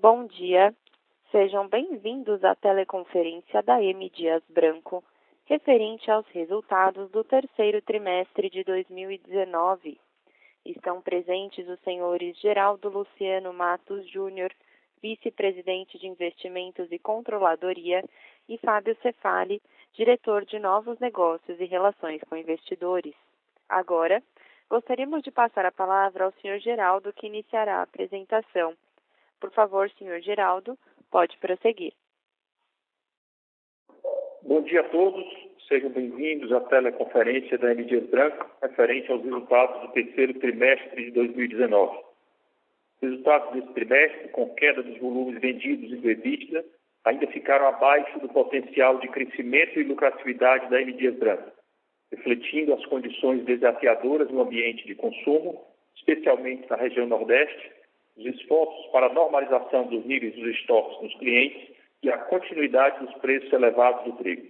Bom dia, sejam bem-vindos à teleconferência da M. Dias Branco, referente aos resultados do terceiro trimestre de 2019. Estão presentes os senhores Geraldo Luciano Matos Júnior, vice-presidente de Investimentos e Controladoria, e Fábio Cefali, diretor de Novos Negócios e Relações com Investidores. Agora, gostaríamos de passar a palavra ao senhor Geraldo, que iniciará a apresentação. Por favor, senhor Geraldo, pode prosseguir. Bom dia a todos, sejam bem-vindos à teleconferência da M. Dias Branco, referente aos resultados do terceiro trimestre de 2019. Os resultados desse trimestre, com queda dos volumes vendidos e do EBITDA, ainda ficaram abaixo do potencial de crescimento e lucratividade da M. Dias Branco, refletindo as condições desafiadoras no ambiente de consumo, especialmente na região Nordeste, os esforços para a normalização dos níveis dos estoques dos clientes e a continuidade dos preços elevados do trigo.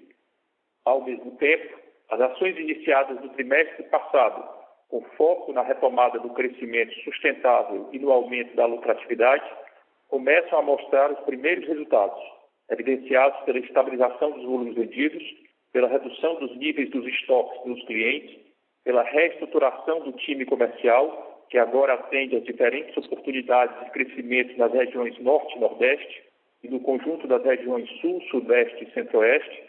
Ao mesmo tempo, as ações iniciadas no trimestre passado, com foco na retomada do crescimento sustentável e no aumento da lucratividade, começam a mostrar os primeiros resultados, evidenciados pela estabilização dos volumes vendidos, pela redução dos níveis dos estoques dos clientes, pela reestruturação do time comercial, que agora atende às diferentes oportunidades de crescimento nas regiões Norte e Nordeste e no conjunto das regiões Sul, Sudeste e Centro-Oeste,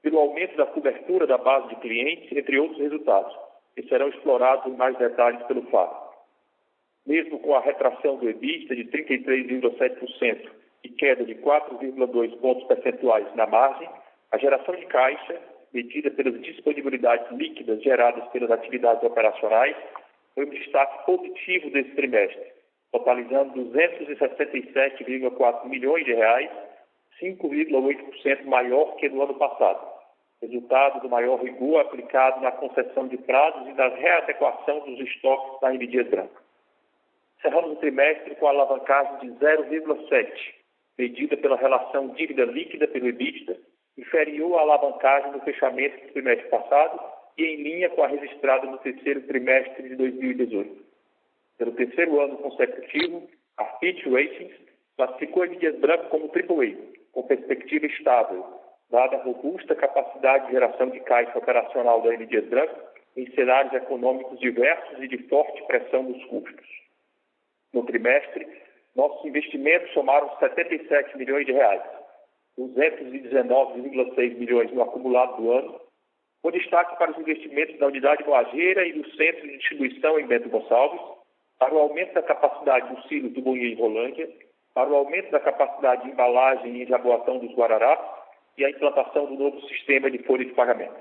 pelo aumento da cobertura da base de clientes, entre outros resultados, que serão explorados em mais detalhes pelo Fábio. Mesmo com a retração do EBITDA de 33,7% e queda de 4,2 pontos percentuais na margem, a geração de caixa, medida pelas disponibilidades líquidas geradas pelas atividades operacionais, foi um destaque positivo desse trimestre, totalizando 267,4 milhões de reais, 5,8% maior que no ano passado, resultado do maior rigor aplicado na concessão de prazos e na readequação dos estoques da M. Dias Branco. Cerramos o trimestre com a alavancagem de 0,7, medida pela relação dívida líquida pelo EBITDA, inferior à alavancagem no fechamento do trimestre passado, e em linha com a registrada no terceiro trimestre de 2018. Pelo terceiro ano consecutivo, a Fitch Ratings classificou a M. Dias Branco como AAA, com perspectiva estável, dada a robusta capacidade de geração de caixa operacional da M. Dias Branco em cenários econômicos diversos e de forte pressão nos custos. No trimestre, nossos investimentos somaram 77 milhões de reais, 219,6 milhões no acumulado do ano, com destaque para os investimentos da unidade moageira e do centro de distribuição em Bento Gonçalves, para o aumento da capacidade do silos do Bonhê em Rolândia, para o aumento da capacidade de embalagem em Jaboatão dos Guararapes e a implantação do novo sistema de folha de pagamento.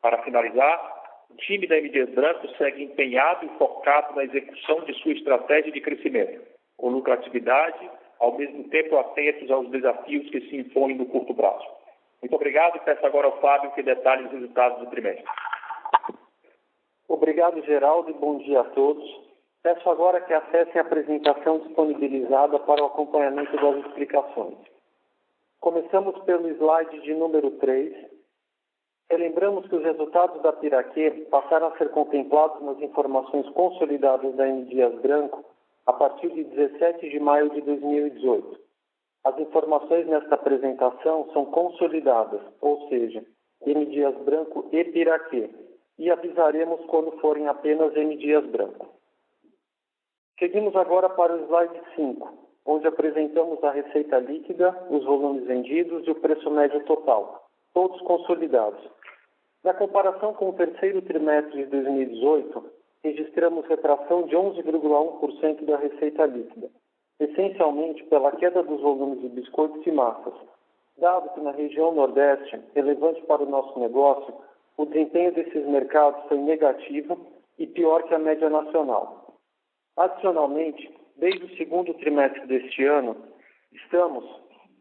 Para finalizar, o time da M. Dias Branco segue empenhado e focado na execução de sua estratégia de crescimento, com lucratividade, ao mesmo tempo atentos aos desafios que se impõem no curto prazo. Muito obrigado e peço agora ao Fábio que detalhe os resultados do trimestre. Obrigado, Geraldo, e bom dia a todos. Peço agora que acessem a apresentação disponibilizada para o acompanhamento das explicações. Começamos pelo slide de número 3. Relembramos que os resultados da Piraquê passaram a ser contemplados nas informações consolidadas da M. Dias Branco a partir de 17 de maio de 2018. As informações nesta apresentação são consolidadas, ou seja, M. Dias Branco e Piraquê, e avisaremos quando forem apenas M. Dias Branco. Seguimos agora para o slide 5, onde apresentamos a receita líquida, os volumes vendidos e o preço médio total, todos consolidados. Na comparação com o terceiro trimestre de 2018, registramos retração de 11,1% da receita líquida, essencialmente pela queda dos volumes de biscoitos e massas, dado que na região Nordeste, relevante para o nosso negócio, o desempenho desses mercados foi negativo e pior que a média nacional. Adicionalmente, desde o segundo trimestre deste ano, estamos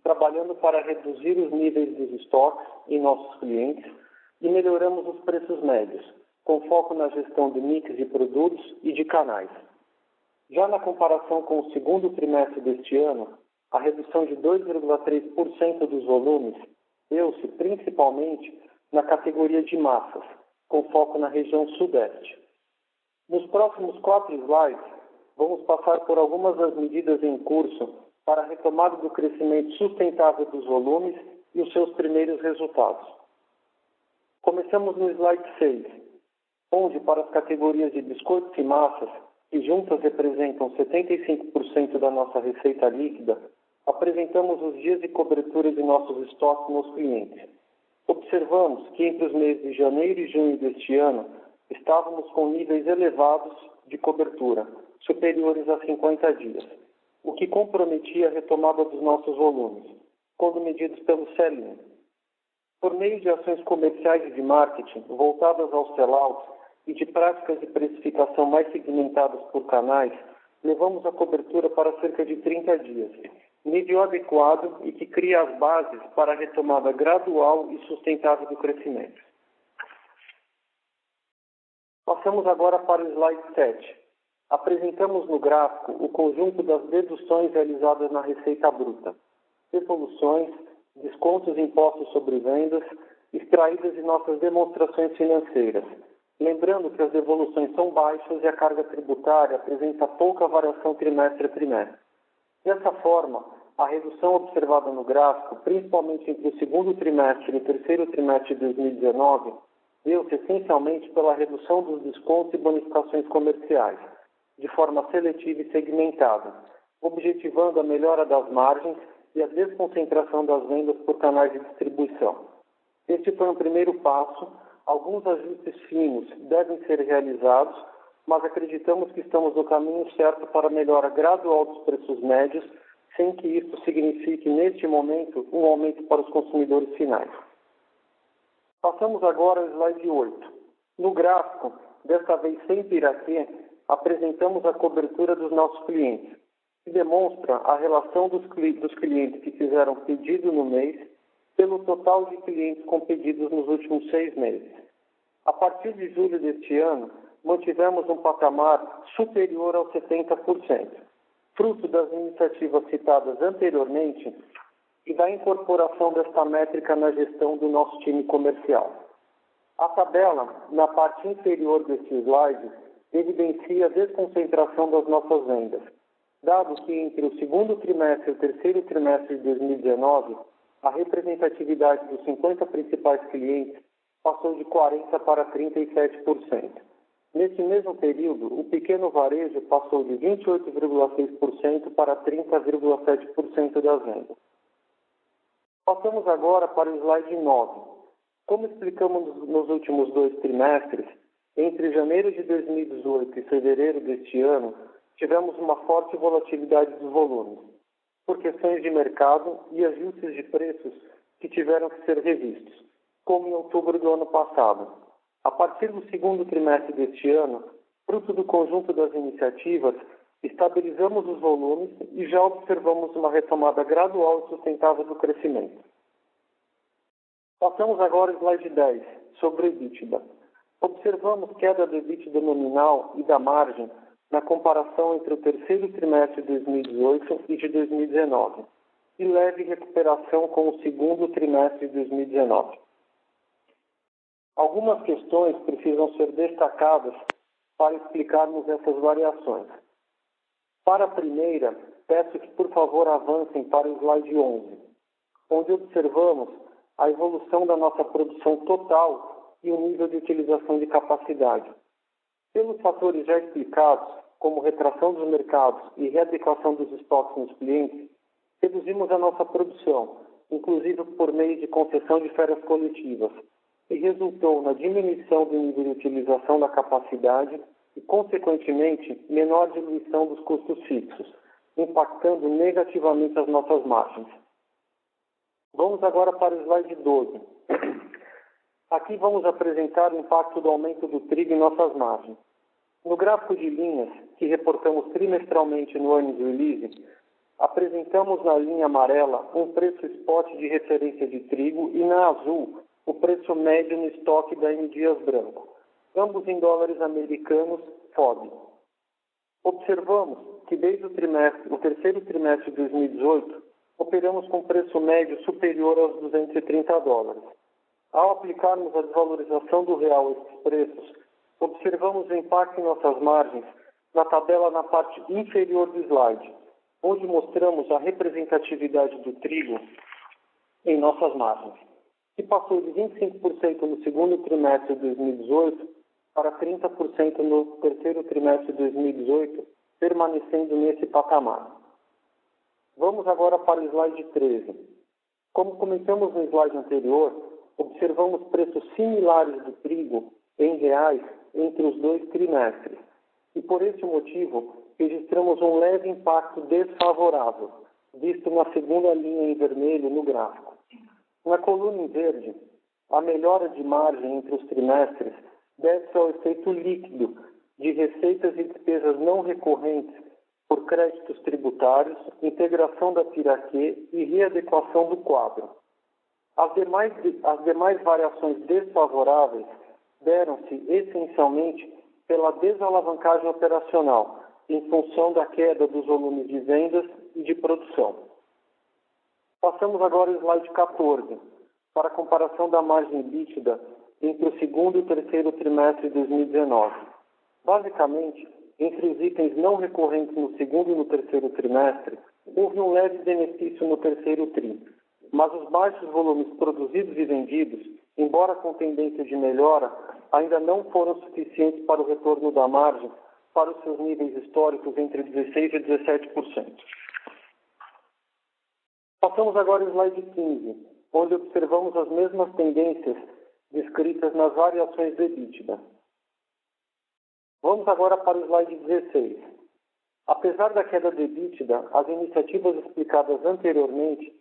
trabalhando para reduzir os níveis dos estoques em nossos clientes e melhoramos os preços médios, com foco na gestão do mix de produtos e de canais. Já na comparação com o segundo trimestre deste ano, a redução de 2,3% dos volumes deu-se principalmente na categoria de massas, com foco na região Sudeste. Nos próximos 4 slides, vamos passar por algumas das medidas em curso para a retomada do crescimento sustentável dos volumes e os seus primeiros resultados. Começamos no slide 6, onde para as categorias de biscoitos e massas, que juntas representam 75% da nossa receita líquida, apresentamos os dias de cobertura de nossos estoques nos clientes. Observamos que entre os meses de janeiro e junho deste ano, estávamos com níveis elevados de cobertura, superiores a 50 dias, o que comprometia a retomada dos nossos volumes, quando medidos pelo sell-in. Por meio de ações comerciais e de marketing voltadas aos sell-outs e de práticas de precificação mais segmentadas por canais, levamos a cobertura para cerca de 30 dias, nível adequado e que cria as bases para a retomada gradual e sustentável do crescimento. Passamos agora para o slide 7. Apresentamos no gráfico o conjunto das deduções realizadas na receita bruta, devoluções, descontos e impostos sobre vendas, extraídas de nossas demonstrações financeiras. Lembrando que as devoluções são baixas e a carga tributária apresenta pouca variação trimestre a trimestre. Dessa forma, a redução observada no gráfico, principalmente entre o segundo trimestre e o terceiro trimestre de 2019, deu-se essencialmente pela redução dos descontos e bonificações comerciais, de forma seletiva e segmentada, objetivando a melhora das margens e a desconcentração das vendas por canais de distribuição. Este foi um primeiro passo. Alguns ajustes finos devem ser realizados, mas acreditamos que estamos no caminho certo para a melhora gradual dos preços médios, sem que isso signifique, neste momento, um aumento para os consumidores finais. Passamos agora ao slide 8. No gráfico, desta vez sem piraquê, apresentamos a cobertura dos nossos clientes, que demonstra a relação dos clientes que fizeram pedido no mês pelo total de clientes com pedidos nos últimos 6 meses. A partir de julho deste ano, mantivemos um patamar superior aos 70%, fruto das iniciativas citadas anteriormente e da incorporação desta métrica na gestão do nosso time comercial. A tabela, na parte inferior deste slide, evidencia a desconcentração das nossas vendas, dado que entre o segundo trimestre e o terceiro trimestre de 2019, a representatividade dos 50 principais clientes passou de 40% para 37%. Nesse mesmo período, o pequeno varejo passou de 28,6% para 30,7% das vendas. Passamos agora para o slide 9. Como explicamos nos últimos 2 trimestres, entre janeiro de 2018 e fevereiro deste ano, tivemos uma forte volatilidade dos volumes, por questões de mercado e ajustes de preços que tiveram que ser revistos, como em outubro do ano passado. A partir do segundo trimestre deste ano, fruto do conjunto das iniciativas, estabilizamos os volumes e já observamos uma retomada gradual e sustentável do crescimento. Passamos agora ao slide 10, sobre o EBITDA. Observamos queda do EBITDA nominal e da margem na comparação entre o terceiro trimestre de 2018 e de 2019, e leve recuperação com o segundo trimestre de 2019. Algumas questões precisam ser destacadas para explicarmos essas variações. Para a primeira, peço que por favor avancem para o slide 11, onde observamos a evolução da nossa produção total e o nível de utilização de capacidade. Pelos fatores já explicados, como retração dos mercados e readequação dos estoques nos clientes, reduzimos a nossa produção, inclusive por meio de concessão de férias coletivas, e resultou na diminuição do nível de utilização da capacidade e, consequentemente, menor diluição dos custos fixos, impactando negativamente as nossas margens. Vamos agora para o slide 12. Aqui vamos apresentar o impacto do aumento do trigo em nossas margens. No gráfico de linhas, que reportamos trimestralmente no earnings release, apresentamos na linha amarela um preço spot de referência de trigo e na azul o preço médio no estoque da M. Dias Branco, ambos em dólares americanos FOB. Observamos que desde o terceiro trimestre de 2018, operamos com preço médio superior aos $230. Ao aplicarmos a desvalorização do real a esses preços, observamos o impacto em nossas margens na tabela na parte inferior do slide, onde mostramos a representatividade do trigo em nossas margens, que passou de 25% no segundo trimestre de 2018 para 30% no terceiro trimestre de 2018, permanecendo nesse patamar. Vamos agora para o slide 13. Como comentamos no slide anterior, observamos preços similares do trigo em reais entre os dois trimestres. E por esse motivo, registramos um leve impacto desfavorável, visto na segunda linha em vermelho no gráfico. Na coluna em verde, a melhora de margem entre os trimestres deve-se ao efeito líquido de receitas e despesas não recorrentes por créditos tributários, integração da Piraquê e readequação do quadro. As demais variações desfavoráveis deram-se essencialmente pela desalavancagem operacional, em função da queda dos volumes de vendas e de produção. Passamos agora ao slide 14, para a comparação da margem líquida entre o segundo e o terceiro trimestre de 2019. Basicamente, entre os itens não recorrentes no segundo e no terceiro trimestre, houve um leve benefício no terceiro tri, mas os baixos volumes produzidos e vendidos, embora com tendência de melhora, ainda não foram suficientes para o retorno da margem para os seus níveis históricos entre 16% e 17%. Passamos agora ao slide 15, onde observamos as mesmas tendências descritas nas variações do EBITDA. Vamos agora para o slide 16. Apesar da queda do EBITDA, as iniciativas explicadas anteriormente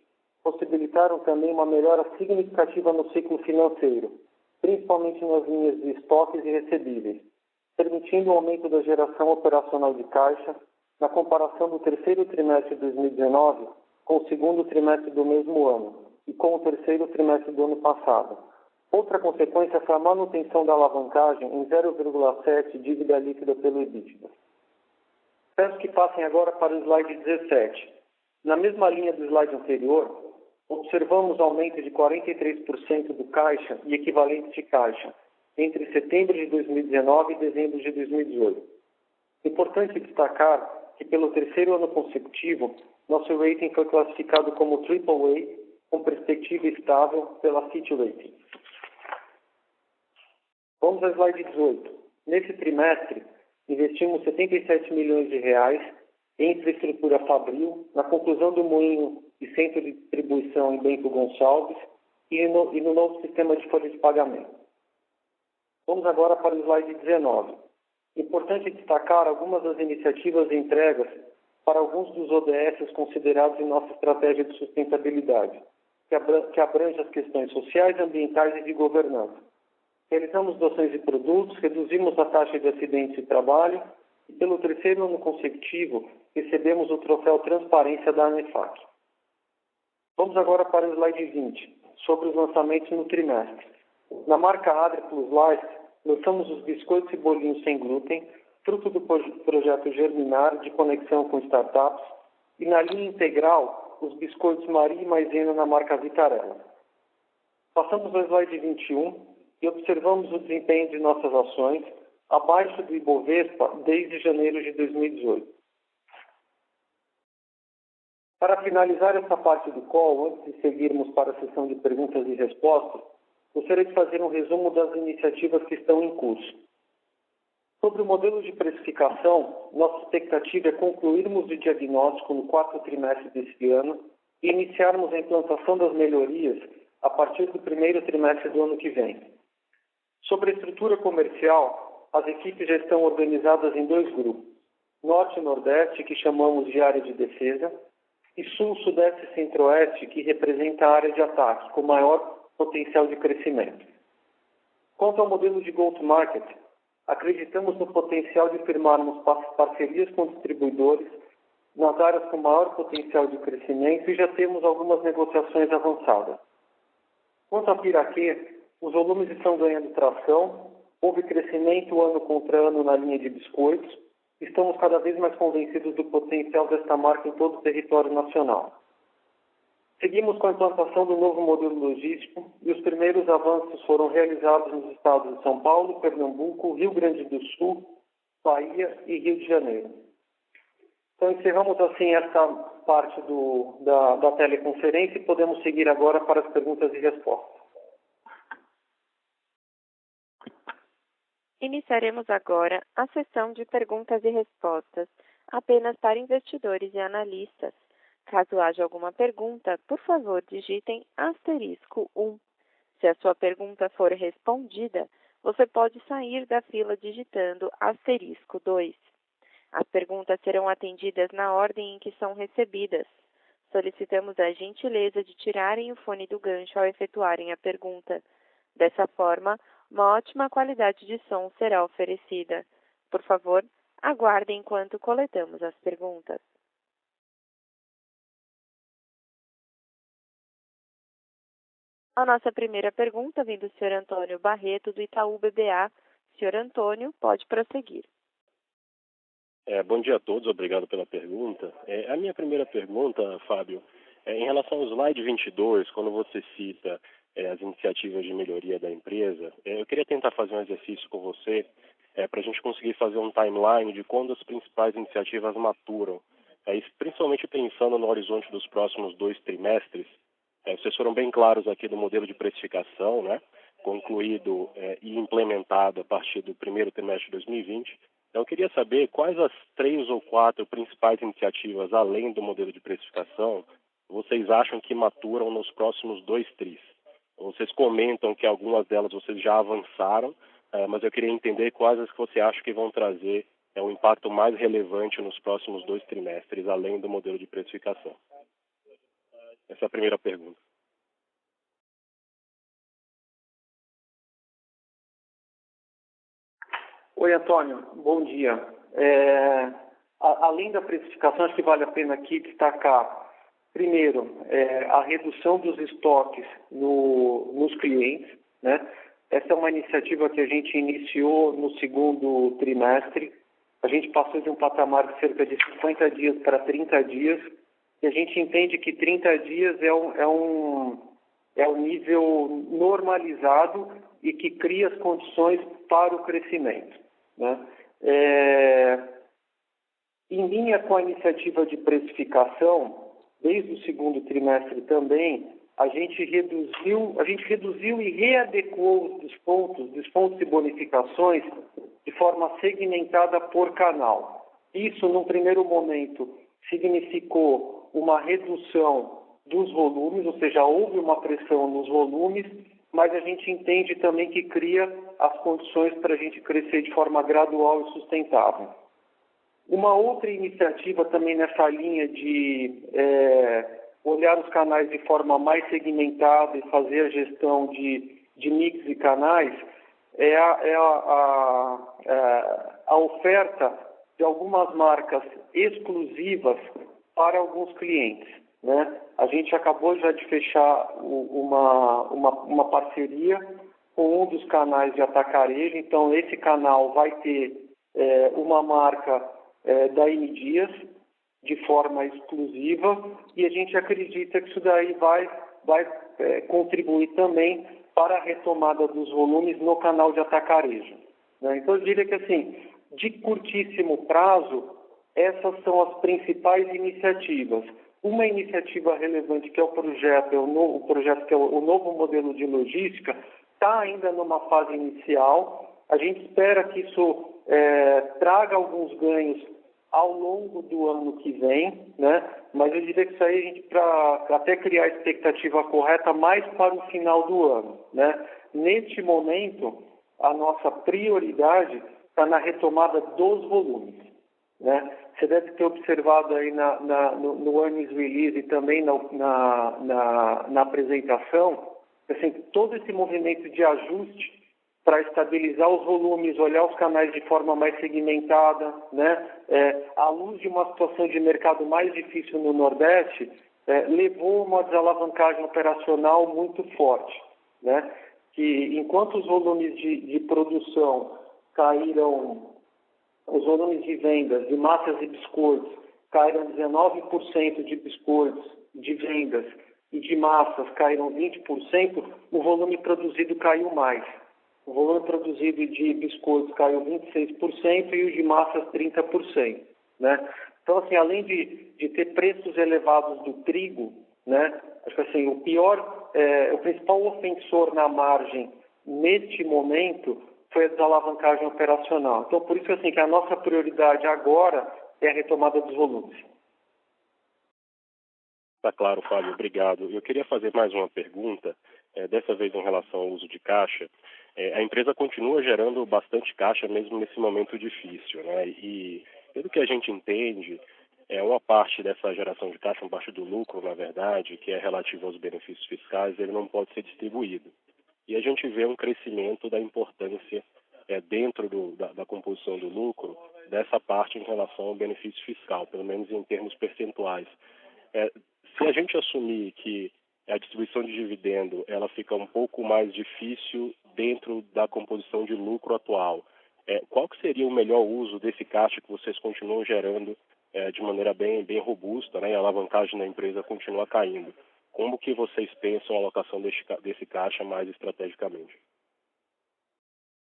possibilitaram também uma melhora significativa no ciclo financeiro, principalmente nas linhas de estoques e recebíveis, permitindo o aumento da geração operacional de caixa na comparação do terceiro trimestre de 2019 com o segundo trimestre do mesmo ano e com o terceiro trimestre do ano passado. Outra consequência foi a manutenção da alavancagem em 0,7 dívida líquida pelo EBITDA. Peço que passem agora para o slide 17. Na mesma linha do slide anterior, observamos aumento de 43% do caixa e equivalentes de caixa entre setembro de 2019 e dezembro de 2018. Importante destacar que pelo terceiro ano consecutivo, nosso rating foi classificado como AAA, com perspectiva estável pela Fitch Ratings. Vamos ao slide 18. Nesse trimestre, investimos 77 milhões de reais em infraestrutura fabril, na conclusão do moinho e centro de distribuição em Bento Gonçalves e no novo sistema de folha de pagamento. Vamos agora para o slide 19. Importante destacar algumas das iniciativas e entregas para alguns dos ODS considerados em nossa estratégia de sustentabilidade, que abrange as questões sociais, ambientais e de governança. Realizamos doações de produtos, reduzimos a taxa de acidentes de trabalho e, pelo terceiro ano consecutivo, recebemos o troféu Transparência da ANEFAC. Vamos agora para o slide 20, sobre os lançamentos no trimestre. Na marca Adria Plus Life, lançamos os biscoitos e bolinhos sem glúten, fruto do projeto Germinar de conexão com startups, e na linha integral, os biscoitos Maria e Maisena na marca Vitarella. Passamos ao slide 21 e observamos o desempenho de nossas ações abaixo do Ibovespa desde janeiro de 2018. Para finalizar essa parte do call, antes de seguirmos para a sessão de perguntas e respostas, gostaria de fazer um resumo das iniciativas que estão em curso. Sobre o modelo de precificação, nossa expectativa é concluirmos o diagnóstico no quarto trimestre deste ano e iniciarmos a implantação das melhorias a partir do primeiro trimestre do ano que vem. Sobre a estrutura comercial, as equipes já estão organizadas em dois grupos, Norte e Nordeste, que chamamos de área de defesa, e Sul, Sudeste e Centro-Oeste, que representa a área de ataque, com maior potencial de crescimento. Quanto ao modelo de go-to-market, acreditamos no potencial de firmarmos parcerias com distribuidores nas áreas com maior potencial de crescimento e já temos algumas negociações avançadas. Quanto à Piraquê, os volumes estão ganhando tração, houve crescimento ano contra ano na linha de biscoitos, estamos cada vez mais convencidos do potencial desta marca em todo o território nacional. Seguimos com a implantação do novo modelo logístico e os primeiros avanços foram realizados nos estados de São Paulo, Pernambuco, Rio Grande do Sul, Bahia e Rio de Janeiro. Então, encerramos assim esta parte da teleconferência e podemos seguir agora para as perguntas e respostas. Iniciaremos agora a sessão de perguntas e respostas, apenas para investidores e analistas. Caso haja alguma pergunta, por favor, digitem *1. Se a sua pergunta for respondida, você pode sair da fila digitando *2. As perguntas serão atendidas na ordem em que são recebidas. Solicitamos a gentileza de tirarem o fone do gancho ao efetuarem a pergunta. Dessa forma, uma ótima qualidade de som será oferecida. Por favor, aguardem enquanto coletamos as perguntas. A nossa primeira pergunta vem do Sr. Antônio Barreto, do Itaú BBA. Sr. Antônio, pode prosseguir. Bom dia a todos, obrigado pela pergunta. A minha primeira pergunta, Fábio, em relação ao slide 22, quando você cita as iniciativas de melhoria da empresa, eu queria tentar fazer um exercício com você para a gente conseguir fazer um timeline de quando as principais iniciativas maturam, principalmente pensando no horizonte dos próximos 2 trimestres. Vocês foram bem claros aqui do modelo de precificação, né, concluído e implementado a partir do primeiro trimestre de 2020. Então, eu queria saber quais as 3 ou 4 principais iniciativas, além do modelo de precificação, vocês acham que maturam nos próximos 2 tris. Vocês comentam que algumas delas vocês já avançaram, mas eu queria entender quais as que você acha que vão trazer um impacto mais relevante nos próximos 2 trimestres, além do modelo de precificação. Essa é a primeira pergunta. Oi, Antônio. Bom dia. Além da precificação, acho que vale a pena aqui destacar, primeiro, a redução dos estoques nos clientes, né? Essa é uma iniciativa que a gente iniciou no segundo trimestre. A gente passou de um patamar de cerca de 50 dias para 30 dias, e a gente entende que 30 dias é um nível normalizado e que cria as condições para o crescimento, né? Em linha com a iniciativa de precificação, desde o segundo trimestre também, a gente reduziu e readequou os descontos e bonificações de forma segmentada por canal. Isso, num primeiro momento, significou uma redução dos volumes, ou seja, houve uma pressão nos volumes, mas a gente entende também que cria as condições para a gente crescer de forma gradual e sustentável. Uma outra iniciativa também nessa linha de olhar os canais de forma mais segmentada e fazer a gestão de mix de canais é a oferta de algumas marcas exclusivas para alguns clientes, né? A gente acabou já de fechar uma parceria com um dos canais de atacarejo, então esse canal vai ter uma marca da M Dias de forma exclusiva, e a gente acredita que isso daí vai contribuir também para a retomada dos volumes no canal de atacarejo, né? Então eu diria que assim, de curtíssimo prazo, essas são as principais iniciativas. Uma iniciativa relevante que é o projeto que é o novo modelo de logística, está ainda numa fase inicial. A gente espera que isso traga alguns ganhos ao longo do ano que vem, né? Mas eu diria que isso aí a gente, para até criar a expectativa correta, mais para o final do ano, né? Neste momento, a nossa prioridade está na retomada dos volumes, né? Você deve ter observado aí no earnings release e também na apresentação, assim, todo esse movimento de ajuste para estabilizar os volumes, olhar os canais de forma mais segmentada, né? À luz de uma situação de mercado mais difícil no Nordeste, levou uma desalavancagem operacional muito forte, né? Que enquanto os volumes de produção caíram, os volumes de vendas de massas e biscoitos caíram 19% de biscoitos de vendas e de massas caíram 20%, o volume produzido caiu mais. O volume produzido de biscoitos caiu 26% e o de massas 30%, né? Então, assim, além de ter preços elevados do trigo, né, acho que assim, o principal ofensor na margem neste momento foi a desalavancagem operacional. Então, por isso assim, que a nossa prioridade agora é a retomada dos volumes. Tá claro, Fábio, obrigado. Eu queria fazer mais uma pergunta, dessa vez em relação ao uso de caixa. A empresa continua gerando bastante caixa mesmo nesse momento difícil, né? E pelo que a gente entende, uma parte dessa geração de caixa, uma parte do lucro, na verdade, que é relativo aos benefícios fiscais, ele não pode ser distribuído. E a gente vê um crescimento da importância dentro da composição do lucro dessa parte em relação ao benefício fiscal, pelo menos em termos percentuais. Se a gente assumir que a distribuição de dividendo ela fica um pouco mais difícil dentro da composição de lucro atual, qual que seria o melhor uso desse caixa que vocês continuam gerando de maneira bem robusta, né? E a alavancagem da empresa continua caindo? Como que vocês pensam a alocação desse caixa mais estrategicamente?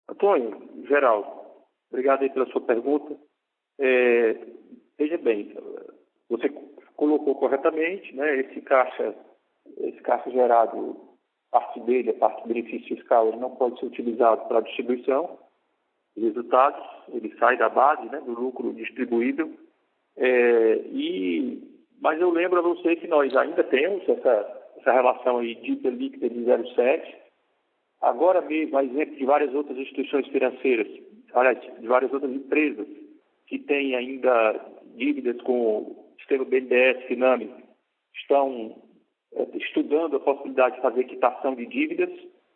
Antônio, Geraldo, obrigado aí pela sua pergunta. Veja bem, você colocou corretamente, né? Esse caixa gerado, parte dele, a parte do benefício fiscal, ele não pode ser utilizado para distribuição de resultados, ele sai da base, né, do lucro distribuível. Mas eu lembro a você que nós ainda temos essa relação aí dívida líquida de 0,7. Agora mesmo, a exemplo de várias outras instituições financeiras, de várias outras empresas que têm ainda dívidas com o sistema BNDES, Finame, estão estudando a possibilidade de fazer quitação de dívidas,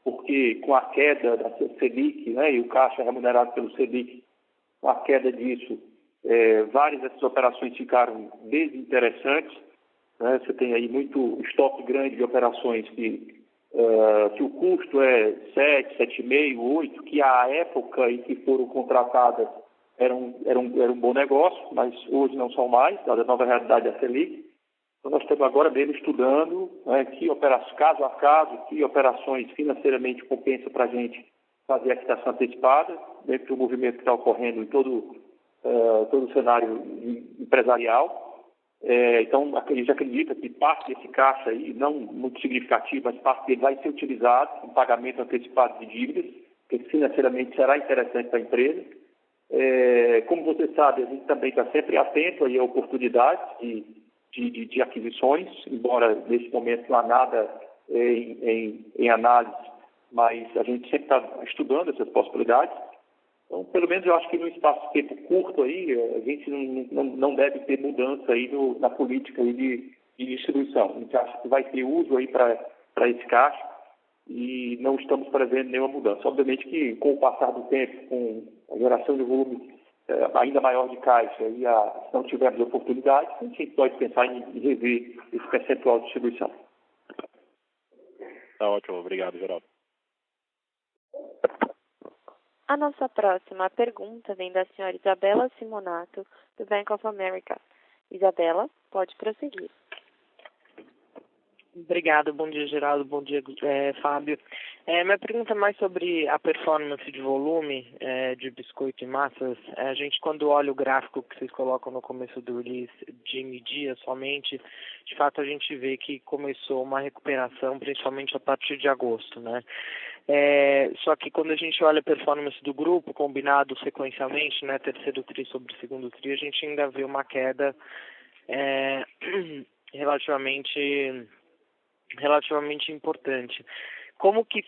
porque com a queda da Selic, né, e o caixa remunerado pelo Selic, com a queda disso, várias dessas operações ficaram desinteressantes, né? Você tem aí muito estoque grande de operações que o custo é 7, 7,5, 8, que à época em que foram contratadas era um bom negócio, mas hoje não são mais, dada a nova realidade da Selic. Então nós estamos agora mesmo estudando, né, caso a caso, que operações financeiramente compensa para a gente fazer a quitação antecipada, dentro do movimento que está ocorrendo em todo o cenário empresarial. Então, a gente acredita que parte desse caixa, aí, não muito significativo, mas parte dele vai ser utilizado em pagamento antecipado de dívidas, que financeiramente será interessante para a empresa. Como você sabe, a gente também está sempre atento aí a oportunidades de aquisições, embora nesse momento não há nada em análise, mas a gente sempre está estudando essas possibilidades. Então, pelo menos eu acho que num espaço de tempo curto aí, a gente não deve ter mudança aí na política aí de distribuição. A gente acha que vai ter uso aí para esse caixa e não estamos prevendo nenhuma mudança. Obviamente que com o passar do tempo, com a geração de volume ainda maior de caixa e se não tivermos oportunidade, a gente pode pensar em rever esse percentual de distribuição. Tá ótimo, obrigado, Geraldo. A nossa próxima pergunta vem da senhora Isabela Simonato, do Bank of America. Isabela, pode prosseguir. Obrigada, bom dia, Geraldo, bom dia, Fábio. Minha pergunta é mais sobre a performance de volume de biscoito e massas. A gente, quando olha o gráfico que vocês colocam no começo do release de media somente, de fato a gente vê que começou uma recuperação, principalmente a partir de agosto, né? Só que quando a gente olha a performance do grupo, combinado sequencialmente, né, terceiro tri sobre segundo tri, a gente ainda vê uma queda relativamente importante. Como que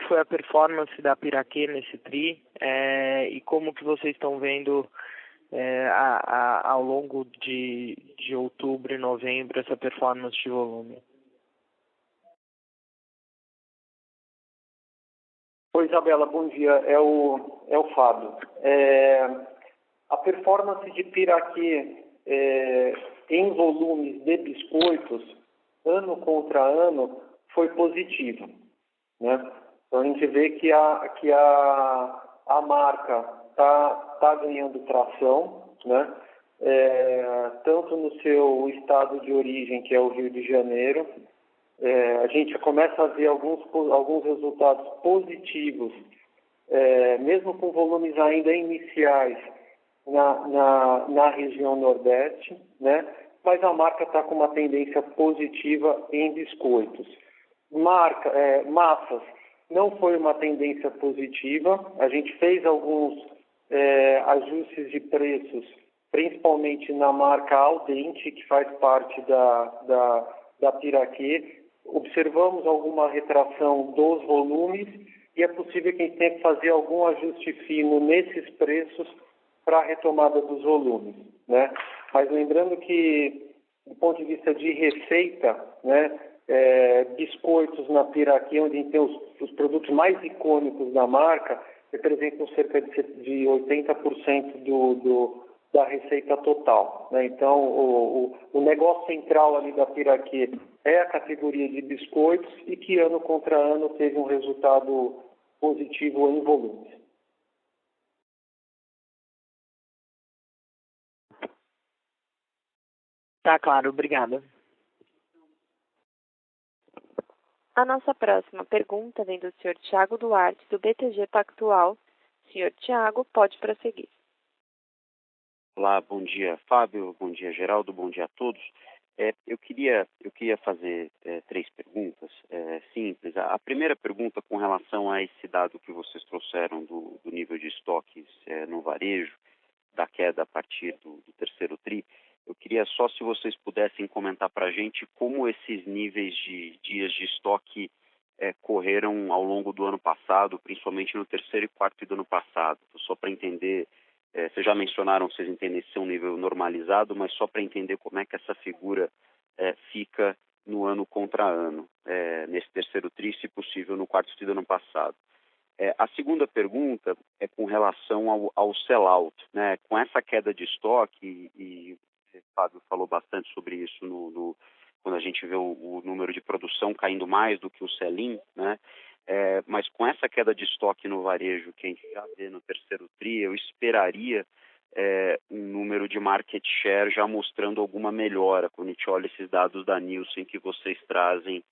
foi a performance da Piraquê nesse tri e como que vocês estão vendo ao longo de outubro e novembro essa performance de volume? Oi, Isabela, bom dia. É o Fábio. A performance de Piraquê em volumes de biscoitos, ano contra ano, foi positiva, né? Então a gente vê que a marca tá ganhando tração, né? Tanto no seu estado de origem, que é o Rio de Janeiro. A gente começa a ver alguns resultados positivos, mesmo com volumes ainda iniciais, na região Nordeste, né? Mas a marca está com uma tendência positiva em biscoitos. Massas não foi uma tendência positiva. A gente fez alguns ajustes de preços, principalmente na marca Al Dente, que faz parte da Piraquê. Observamos alguma retração dos volumes e é possível que a gente tenha que fazer algum ajuste fino nesses preços para a retomada dos volumes, né? Mas lembrando que, do ponto de vista de receita, né, biscoitos na Piraquê, onde a gente tem os produtos mais icônicos da marca, representam cerca de 80% da receita total, né? Então, o negócio central ali da Piraquê é a categoria de biscoitos e que ano contra ano teve um resultado positivo em volumes. Tá claro, obrigada. A nossa próxima pergunta vem do Sr. Tiago Duarte, do BTG Pactual. Sr. Tiago, pode prosseguir. Olá, bom dia, Fábio, bom dia, Geraldo, bom dia a todos. Eu queria fazer 3 perguntas simples. A primeira pergunta com relação a esse dado que vocês trouxeram do nível de estoques no varejo, da queda a partir do terceiro tri. Eu queria só, se vocês pudessem comentar para a gente como esses níveis de dias de estoque correram ao longo do ano passado, principalmente no terceiro e quarto do ano passado. Só para entender, vocês já mencionaram, vocês entendem se é um nível normalizado, mas só para entender como é que essa figura fica no ano contra ano, nesse terceiro tri, se possível, no quarto tri do ano passado. A segunda pergunta é com relação ao sell-out, né? Com essa queda de estoque, e o Fábio falou bastante sobre isso quando a gente vê o número de produção caindo mais do que o sell-in, né? Mas com essa queda de estoque no varejo que a gente já vê no terceiro tri, eu esperaria um número de market share já mostrando alguma melhora quando a gente olha esses dados da Nielsen que vocês trazem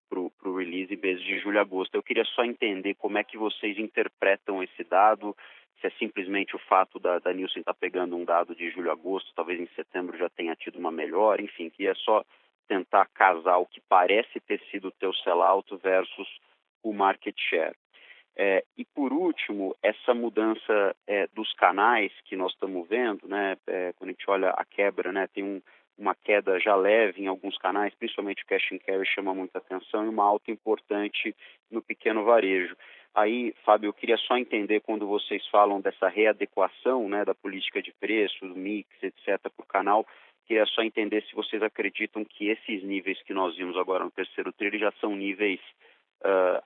para o release mês de julho a agosto. Eu queria só entender como é que vocês interpretam esse dado, se é simplesmente o fato da Nielsen estar pegando um dado de julho a agosto, talvez em setembro já tenha tido uma melhora, enfim, que é só tentar casar o que parece ter sido o teu sell-out versus o market share. E por último, essa mudança dos canais que nós estamos vendo, né, quando a gente olha a quebra, né, tem uma queda já leve em alguns canais, principalmente o cash and carry chama muita atenção, e uma alta importante no pequeno varejo. Aí, Fábio, eu queria só entender quando vocês falam dessa readequação, né, da política de preços, mix, etc., por canal, queria só entender se vocês acreditam que esses níveis que nós vimos agora no terceiro tri já são níveis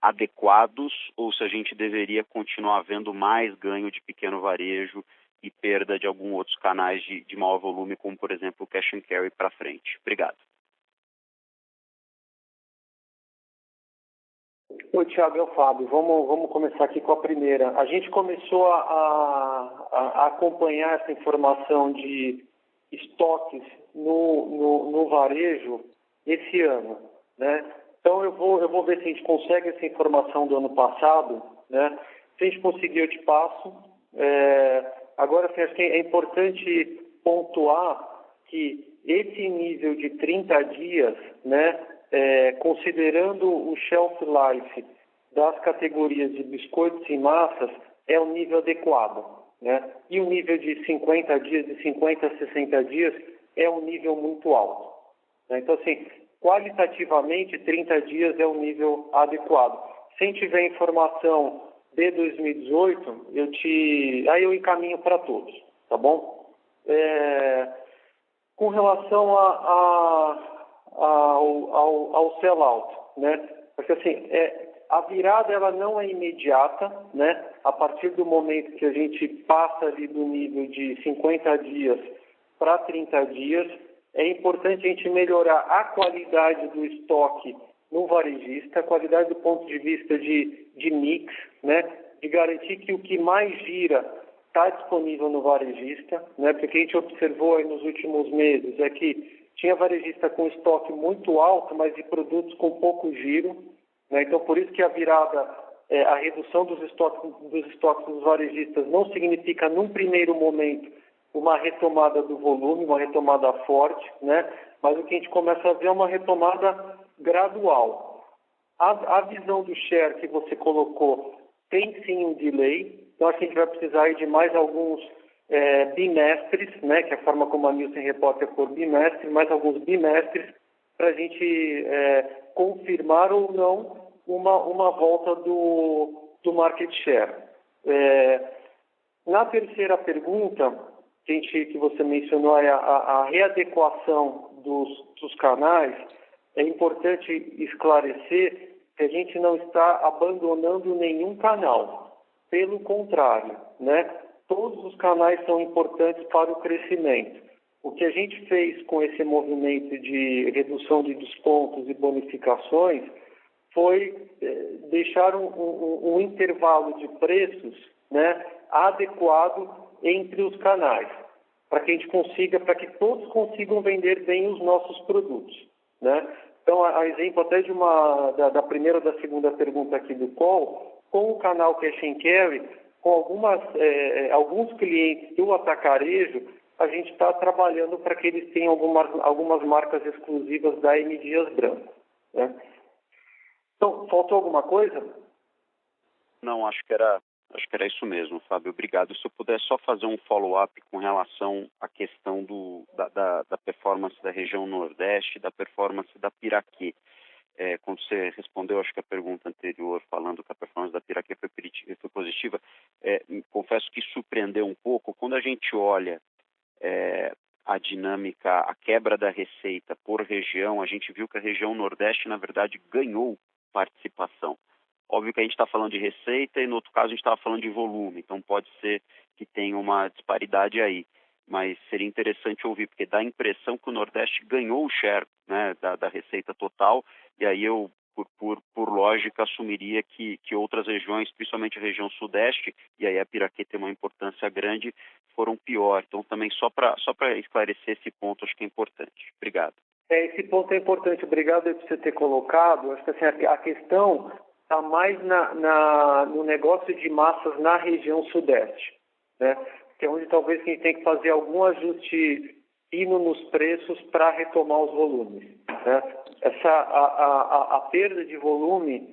adequados, ou se a gente deveria continuar vendo mais ganho de pequeno varejo e perda de alguns outros canais de maior volume, como, por exemplo, o cash and carry para frente. Obrigado. Oi, Thiago, é o Fábio. Vamos começar aqui com a primeira. A gente começou a acompanhar essa informação de estoques no varejo esse ano, né? Então eu vou ver se a gente consegue essa informação do ano passado, né? Se a gente conseguir, eu te passo. Agora, assim, acho que é importante pontuar que esse nível de 30 dias, né, considerando o shelf life das categorias de biscoitos e massas, é um nível adequado, né? E o nível de 50 dias, de 50 a 60 dias, é um nível muito alto, né? Então, assim, qualitativamente, 30 dias é um nível adequado. Se a gente tiver informação de 2018, aí eu encaminho para todos, tá bom? Com relação ao sell-out, né? Porque assim, a virada ela não é imediata, né? A partir do momento que a gente passa ali do nível de 50 dias para 30 dias, é importante a gente melhorar a qualidade do estoque no varejista, a qualidade do ponto de vista de mix, né? De garantir que o que mais gira está disponível no varejista, né? Porque o que a gente observou aí nos últimos meses é que tinha varejista com estoque muito alto, mas de produtos com pouco giro, né? Então, por isso que a virada a redução dos estoques dos varejistas não significa, num primeiro momento, uma retomada do volume, uma retomada forte, né? Mas o que a gente começa a ver é uma retomada gradual. A visão do share que você colocou tem sim um delay, então acho que a gente vai precisar aí de mais alguns bimestres, né? Que é a forma como a Nielsen reporta por bimestre, mais alguns bimestres para a gente confirmar ou não uma volta do market share. Na terceira pergunta, que você mencionou, é a readequação dos canais. É importante esclarecer que a gente não está abandonando nenhum canal. Pelo contrário, né? Todos os canais são importantes para o crescimento. O que a gente fez com esse movimento de redução de descontos e bonificações foi deixar um intervalo de preços, né, adequado entre os canais, para que que todos consigam vender bem os nossos produtos, né? Então, a exemplo até da primeira ou da segunda pergunta aqui do call, com o canal Cash and Carry, com alguns clientes do atacarejo, a gente está trabalhando para que eles tenham algumas marcas exclusivas da M. Dias Branco, né? Então, faltou alguma coisa? Não, acho que era isso mesmo, Fábio. Obrigado. Se eu puder só fazer um follow-up com relação à questão da performance da região Nordeste e da performance da Piraquê. Quando você respondeu, acho que a pergunta anterior, falando que a performance da Piraquê foi positiva, confesso que surpreendeu um pouco. Quando a gente olha a dinâmica, a quebra da receita por região, a gente viu que a região Nordeste, na verdade, ganhou participação. Óbvio que a gente está falando de receita e, no outro caso, a gente estava falando de volume. Então, pode ser que tenha uma disparidade aí. Mas seria interessante ouvir, porque dá a impressão que o Nordeste ganhou o share, né, da receita total. E aí eu, por lógica, assumiria que outras regiões, principalmente a região Sudeste, e aí a Piraquê tem uma importância grande, foram pior. Então, também só para esclarecer esse ponto, acho que é importante. Obrigado. Esse ponto é importante. Obrigado por você ter colocado. Acho que assim, a questão está mais no negócio de massas na região Sudeste, né? Que é onde talvez a gente tem que fazer algum ajuste fino nos preços para retomar os volumes, né? A perda de volume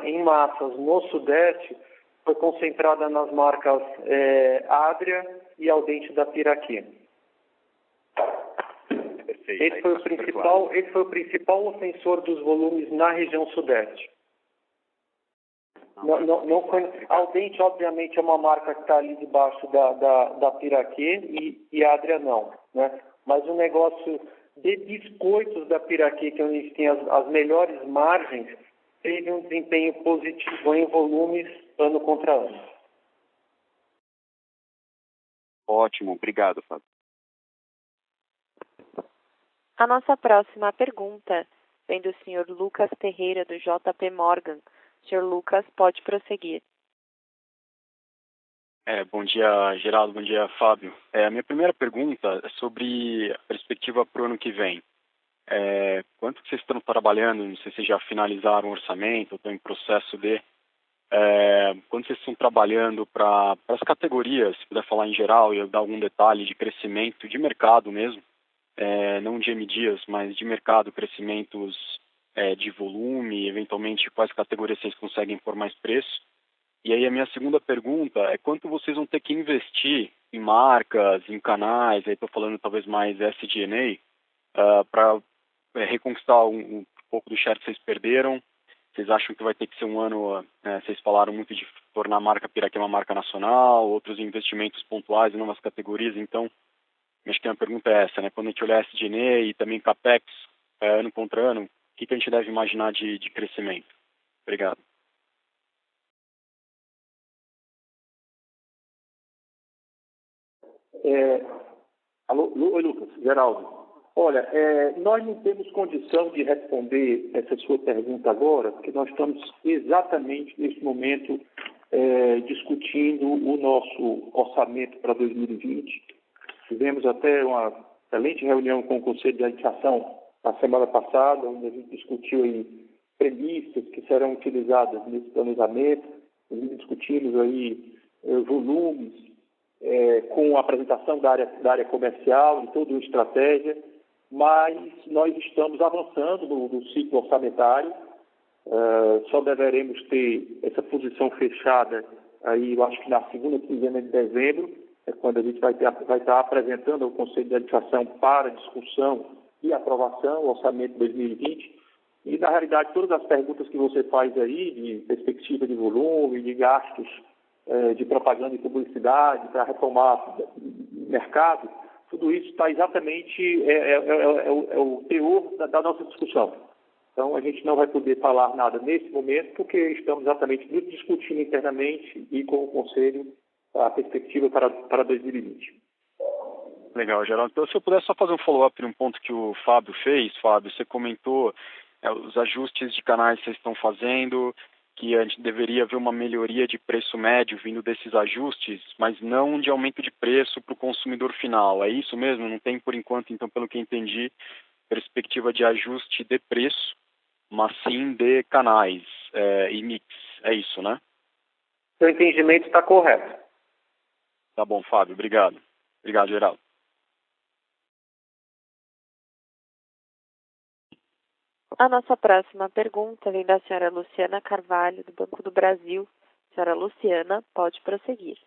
em massas no Sudeste foi concentrada nas marcas Adria e Aldente da Piraquê. Esse foi o principal ofensor dos volumes na região Sudeste. Não foi, Aldente, obviamente, é uma marca que está ali debaixo da Piraquê e a Adria não, né? Mas o negócio de biscoitos da Piraquê, que é onde a gente tem as melhores margens, teve um desempenho positivo em volumes ano contra ano. Ótimo, obrigado, Fábio. A nossa próxima pergunta vem do Sr. Lucas Ferreira, do JP Morgan. Sr. Lucas, pode prosseguir. Bom dia, Geraldo. Bom dia, Fábio. A minha primeira pergunta é sobre a perspectiva para o ano que vem. Quanto que vocês estão trabalhando? Não sei se já finalizaram o orçamento, ou estão em processo de... quando vocês estão trabalhando para as categorias, se puder falar em geral e dar algum detalhe de crescimento de mercado mesmo, não de M. Dias, mas de mercado, crescimentos de volume, eventualmente quais categorias vocês conseguem por mais preço. E aí a minha segunda pergunta é quanto vocês vão ter que investir em marcas, em canais, aí estou falando talvez mais SG&A, para reconquistar um pouco do share que vocês perderam. Vocês acham que vai ter que ser um ano, vocês falaram muito de tornar a marca Piraquê uma marca nacional, outros investimentos pontuais em novas categorias, então acho que a pergunta é essa, né? Quando a gente olhar SG&A e também CAPEX ano contra ano, o que a gente deve imaginar de crescimento? Obrigado. Oi, Lucas, Geraldo. Olha, nós não temos condição de responder essa sua pergunta agora, porque nós estamos exatamente nesse momento discutindo o nosso orçamento para 2020. Tivemos até uma excelente reunião com o Conselho de Administração na semana passada, onde a gente discutiu aí, premissas que serão utilizadas nesse planejamento. Discutimos aí volumes com a apresentação da área comercial e toda uma estratégia, mas nós estamos avançando no ciclo orçamentário. Só deveremos ter essa posição fechada aí, eu acho que na segunda quinzena de dezembro, quando a gente vai estar apresentando ao Conselho de Administração para discussão e aprovação o orçamento de 2020. E, na realidade, todas as perguntas que você faz aí, de perspectiva de volume, de gastos de propaganda e publicidade para retomar o mercado, tudo isso está exatamente o teor da nossa discussão. Então, a gente não vai poder falar nada nesse momento, porque estamos exatamente discutindo internamente e com o Conselho a perspectiva para 2020. Legal, Geraldo. Então, se eu puder só fazer um follow-up num ponto que o Fábio fez, Fábio, você comentou os ajustes de canais que vocês estão fazendo, que a gente deveria ver uma melhoria de preço médio vindo desses ajustes, mas não de aumento de preço para o consumidor final. É isso mesmo? Não tem, por enquanto, então, pelo que entendi, perspectiva de ajuste de preço, mas sim de canais e mix. É isso, né? Seu entendimento está correto. Tá bom, Fábio. Obrigado. Obrigado, Geraldo. A nossa próxima pergunta vem da senhora Luciana Carvalho, do Banco do Brasil. Senhora Luciana, pode prosseguir.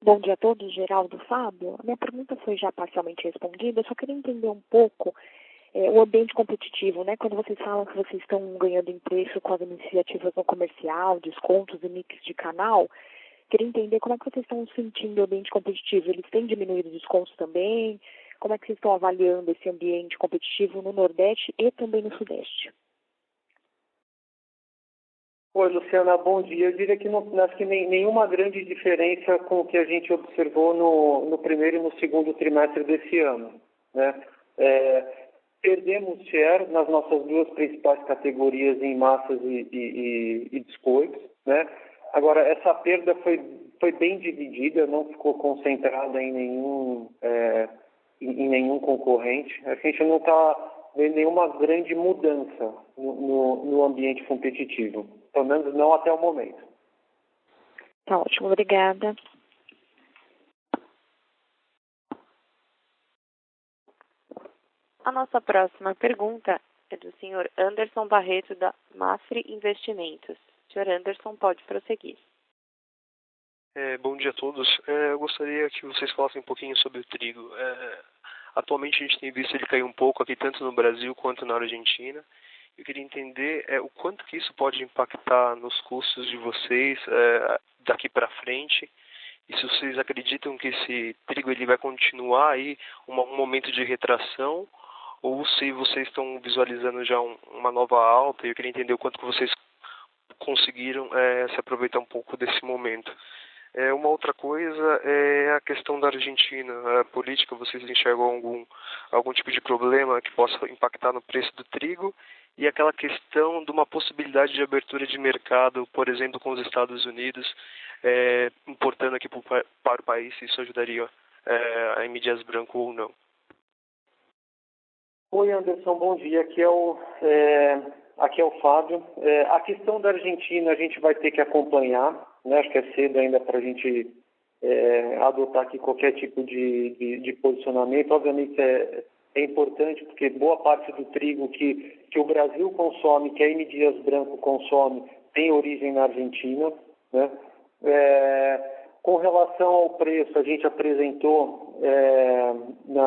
Bom dia a todos, Geraldo, Fábio. A minha pergunta foi já parcialmente respondida, eu só queria entender um pouco o ambiente competitivo, né? Quando vocês falam que vocês estão ganhando em preço com as iniciativas no comercial, descontos e mix de canal, queria entender como é que vocês estão sentindo o ambiente competitivo. Eles têm diminuído os descontos também? Como é que vocês estão avaliando esse ambiente competitivo no Nordeste e também no Sudeste? Oi, Luciana, bom dia. Eu diria que não acho que nenhuma grande diferença com o que a gente observou no primeiro e no segundo trimestre desse ano, né? Perdemos share nas nossas duas principais categorias em massas e biscoitos, né? Agora, essa perda foi bem dividida, não ficou concentrada em nenhum concorrente. A gente não está vendo nenhuma grande mudança no ambiente competitivo, pelo menos não até o momento. Tá ótimo, obrigada. A nossa próxima pergunta é do senhor Anderson Barreto, da Mafre Investimentos. Senhor Anderson, pode prosseguir. Bom dia a todos. Eu gostaria que vocês falassem um pouquinho sobre o trigo. Atualmente a gente tem visto ele cair um pouco aqui, tanto no Brasil quanto na Argentina. Eu queria entender o quanto que isso pode impactar nos custos de vocês daqui para frente. E se vocês acreditam que esse trigo ele vai continuar aí um momento de retração, ou se vocês estão visualizando já uma nova alta. E eu queria entender o quanto que vocês conseguiram se aproveitar um pouco desse momento. Uma outra coisa é a questão da Argentina. A política, vocês enxergam algum tipo de problema que possa impactar no preço do trigo? E aquela questão de uma possibilidade de abertura de mercado, por exemplo, com os Estados Unidos, importando aqui para o país, se isso ajudaria a M. Dias Branco ou não. Oi, Anderson, bom dia. Aqui é o Fábio. A questão da Argentina a gente vai ter que acompanhar, né? Acho que é cedo ainda para a gente adotar aqui qualquer tipo de posicionamento. Obviamente é importante porque boa parte do trigo que o Brasil consome, que a M. Dias Branco consome, tem origem na Argentina, né? Com relação ao preço, a gente apresentou,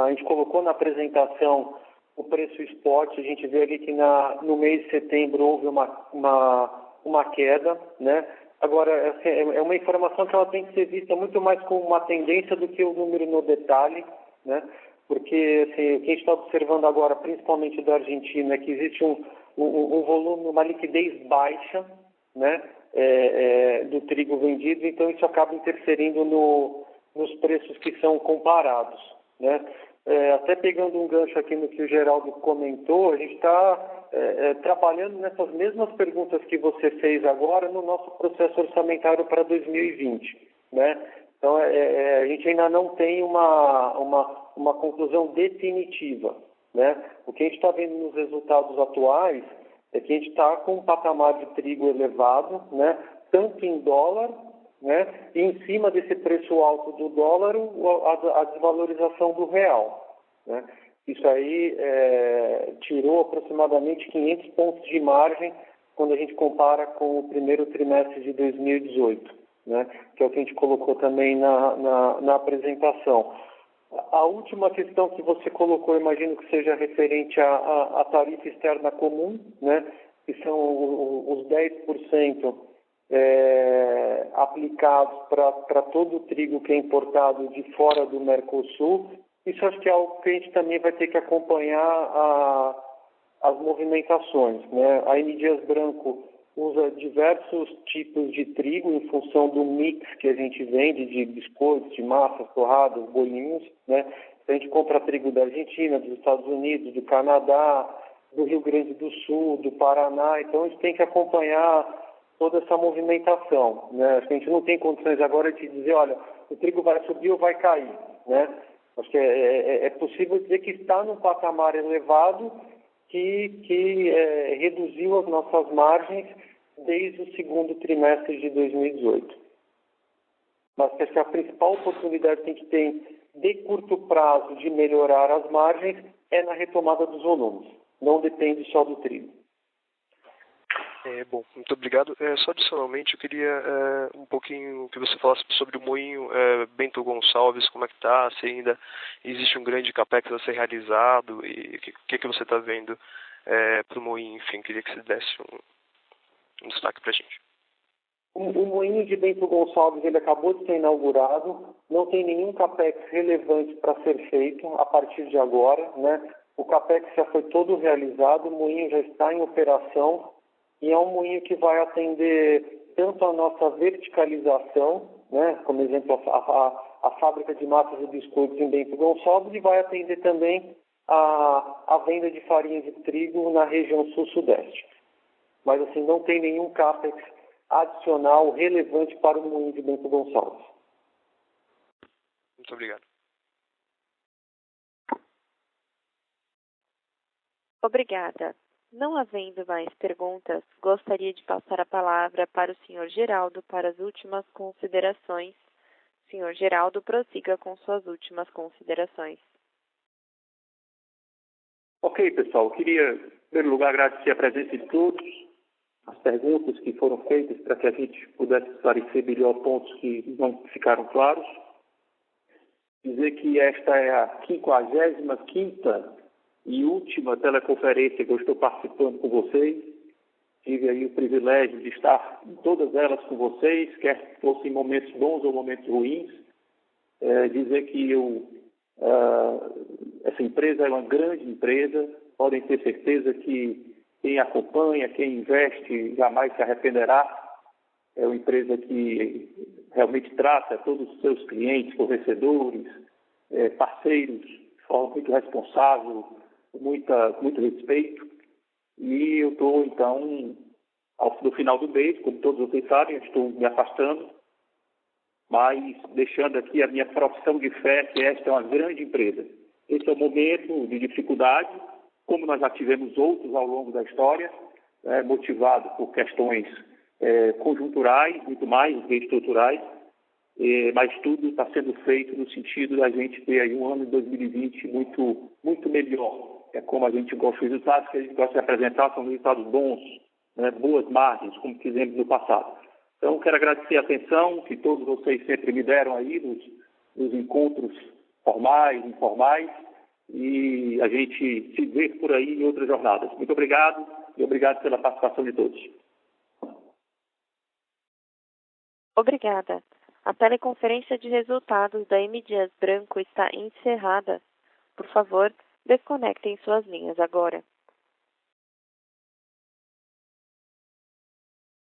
a gente colocou na apresentação o preço spot. A gente vê ali que no mês de setembro houve uma queda, né? Agora, é uma informação que ela tem que ser vista muito mais como uma tendência do que o número no detalhe, né? Porque assim, o que a gente está observando agora, principalmente da Argentina, é que existe um volume, uma liquidez baixa, né? Do trigo vendido, então isso acaba interferindo nos preços que são comparados, né? Até pegando um gancho aqui no que o Geraldo comentou, a gente está trabalhando nessas mesmas perguntas que você fez agora no nosso processo orçamentário para 2020, né? Então, a gente ainda não tem uma conclusão definitiva, né? O que a gente está vendo nos resultados atuais é que a gente está com um patamar de trigo elevado, né? Tanto em dólar, né? E em cima desse preço alto do dólar, a desvalorização do real, né? Isso aí tirou aproximadamente 500 pontos de margem quando a gente compara com o primeiro trimestre de 2018, né? Que é o que a gente colocou também na apresentação. A última questão que você colocou, eu imagino que seja referente à tarifa externa comum, né? Que são os 10% aplicados para todo o trigo que é importado de fora do Mercosul. Isso acho que é algo que a gente também vai ter que acompanhar as movimentações, né? A M. Dias Branco usa diversos tipos de trigo em função do mix que a gente vende de biscoitos, de massas, torradas, bolinhos, né? A gente compra trigo da Argentina, dos Estados Unidos, do Canadá, do Rio Grande do Sul, do Paraná. Então a gente tem que acompanhar toda essa movimentação, né? A gente não tem condições agora de dizer, olha, o trigo vai subir ou vai cair, né? Acho que é possível dizer que está num patamar elevado que reduziu as nossas margens desde o segundo trimestre de 2018. Mas acho que a principal oportunidade que a gente tem de curto prazo de melhorar as margens é na retomada dos volumes. Não depende só do trigo. Bom, muito obrigado. Só adicionalmente, eu queria um pouquinho que você falasse sobre o moinho Bento Gonçalves, como é que está, se ainda existe um grande capex a ser realizado e o que você está vendo para o moinho, enfim, queria que você desse um destaque para a gente. O moinho de Bento Gonçalves ele acabou de ser inaugurado, não tem nenhum capex relevante para ser feito a partir de agora, né? O capex já foi todo realizado, o moinho já está em operação. E é um moinho que vai atender tanto a nossa verticalização, né, como exemplo a fábrica de massas e biscoitos em Bento Gonçalves, e vai atender também a venda de farinha de trigo na região sul-sudeste. Mas assim, não tem nenhum capex adicional relevante para o moinho de Bento Gonçalves. Muito obrigado. Obrigada. Não havendo mais perguntas, gostaria de passar a palavra para o Sr. Geraldo para as últimas considerações. Sr. Geraldo, prossiga com suas últimas considerações. Ok, pessoal. Eu queria, em primeiro lugar, agradecer a presença de todos, as perguntas que foram feitas para que a gente pudesse esclarecer melhor pontos que não ficaram claros. Dizer que esta é a 55ª e última teleconferência que eu estou participando com vocês. Tive aí o privilégio de estar em todas elas com vocês, quer fossem momentos bons ou momentos ruins. Dizer que essa empresa é uma grande empresa, podem ter certeza que quem acompanha, quem investe, jamais se arrependerá. É uma empresa que realmente trata todos os seus clientes, fornecedores, parceiros, de forma muito responsável, muito respeito. E eu estou, então, no final do mês, como todos vocês sabem, eu estou me afastando, mas deixando aqui a minha profissão de fé, que esta é uma grande empresa. Esse é um momento de dificuldade, como nós já tivemos outros ao longo da história, motivado por questões conjunturais, muito mais do que estruturais, mas tudo está sendo feito no sentido da gente ter aí um ano de 2020 muito, muito melhor. É como a gente gosta, os resultados que a gente gosta de apresentar são resultados bons, né, boas margens, como fizemos no passado. Então, quero agradecer a atenção que todos vocês sempre me deram aí nos encontros formais, informais, e a gente se vê por aí em outras jornadas. Muito obrigado e obrigado pela participação de todos. Obrigada. A teleconferência de resultados da M. Dias Branco está encerrada. Por favor, desconectem suas linhas agora.